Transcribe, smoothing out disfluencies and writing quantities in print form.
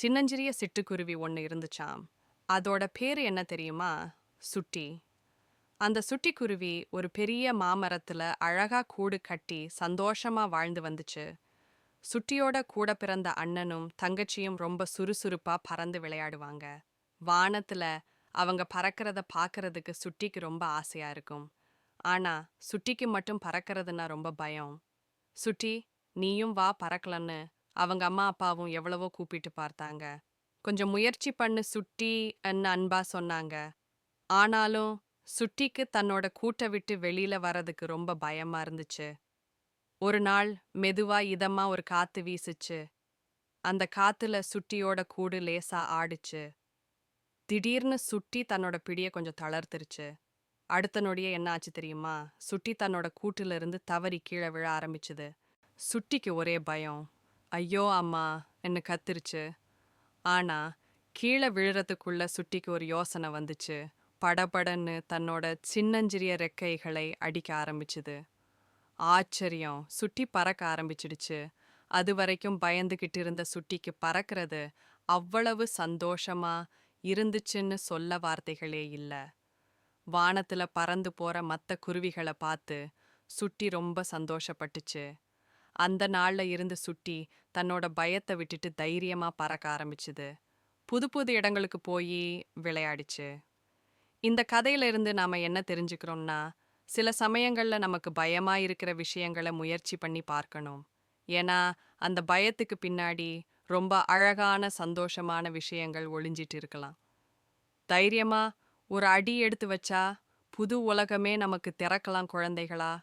சின்னஞ்சிறிய சிட்டுக்குருவி ஒன்று இருந்துச்சாம். அதோட பேரு என்ன தெரியுமா? சுட்டி. அந்த சுட்டிக்குருவி ஒரு பெரிய மாமரத்துல அழகா கூடு கட்டி சந்தோஷமா வாழ்ந்து வந்துச்சு. சுட்டியோட கூட பிறந்த அண்ணனும் தங்கச்சியும் ரொம்ப சுறுசுறுப்பா பறந்து விளையாடுவாங்க. வானத்துல அவங்க பறக்கிறத பார்க்கறதுக்கு சுட்டிக்கு ரொம்ப ஆசையா இருக்கும். ஆனா சுட்டிக்கு மட்டும் பறக்கிறதுனா ரொம்ப பயம். சுட்டி, நீயும் வா பறக்கலன்னு அவங்க அம்மா அப்பாவும் எவ்வளவோ கூப்பிட்டு பார்த்தாங்க. கொஞ்சம் முயற்சி பண்ணு சுட்டி அன்பா சொன்னாங்க. ஆனாலும் சுட்டிக்கு தன்னோட கூட்டை விட்டு வெளியில வர்றதுக்கு ரொம்ப பயமா இருந்துச்சு. ஒரு நாள் மெதுவா இதமா ஒரு காத்து வீசுச்சு. அந்த காத்துல சுட்டியோட கூடு லேசா ஆடுச்சு. திடீர்னு சுட்டி தன்னோட பிடிய கொஞ்சம் தளர்த்துருச்சு. அடுத்த நொடியே என்ன ஆச்சு தெரியுமா? சுட்டி தன்னோட கூட்டுல இருந்து தவறி கீழே விழ ஆரம்பிச்சுது. சுட்டிக்கு ஒரே பயம். ஐயோ அம்மா என்ன கத்துருச்சு. ஆனா கீழே விழுறதுக்குள்ள சுட்டிக்கு ஒரு யோசனை வந்துச்சு. படபடன்னு தன்னோட சின்னஞ்சிறிய ரெக்கைகளை அடிக்க ஆரம்பிச்சுது. ஆச்சரியம், சுட்டி பறக்க ஆரம்பிச்சிடுச்சு. அது வரைக்கும் பயந்துகிட்டு இருந்த சுட்டிக்கு பறக்கிறது அவ்வளவு சந்தோஷமா இருந்துச்சுன்னு சொல்ல வார்த்தைகளே இல்ல. வானத்துல பறந்து போற மத்த குருவிகளை பார்த்து சுட்டி ரொம்ப சந்தோஷப்பட்டுச்சு. அந்த நாள்ல இருந்து சுட்டி தன்னோட பயத்தை விட்டுட்டு தைரியமா பறக்க ஆரம்பிச்சுது. புது புது இடங்களுக்கு போய் விளையாடிச்சு. இந்த கதையில இருந்து நாம என்ன தெரிஞ்சுக்கிறோம்னா, சில சமயங்கள்ல நமக்கு பயமா இருக்கிற விஷயங்களை முயற்சி பண்ணி பார்க்கணும். ஏன்னா அந்த பயத்துக்கு பின்னாடி ரொம்ப அழகான சந்தோஷமான விஷயங்கள் ஒளிஞ்சிட்டு இருக்கலாம். தைரியமா ஒரு அடி எடுத்து வச்சா புது உலகமே நமக்கு திறக்கலாம் குழந்தைகளா.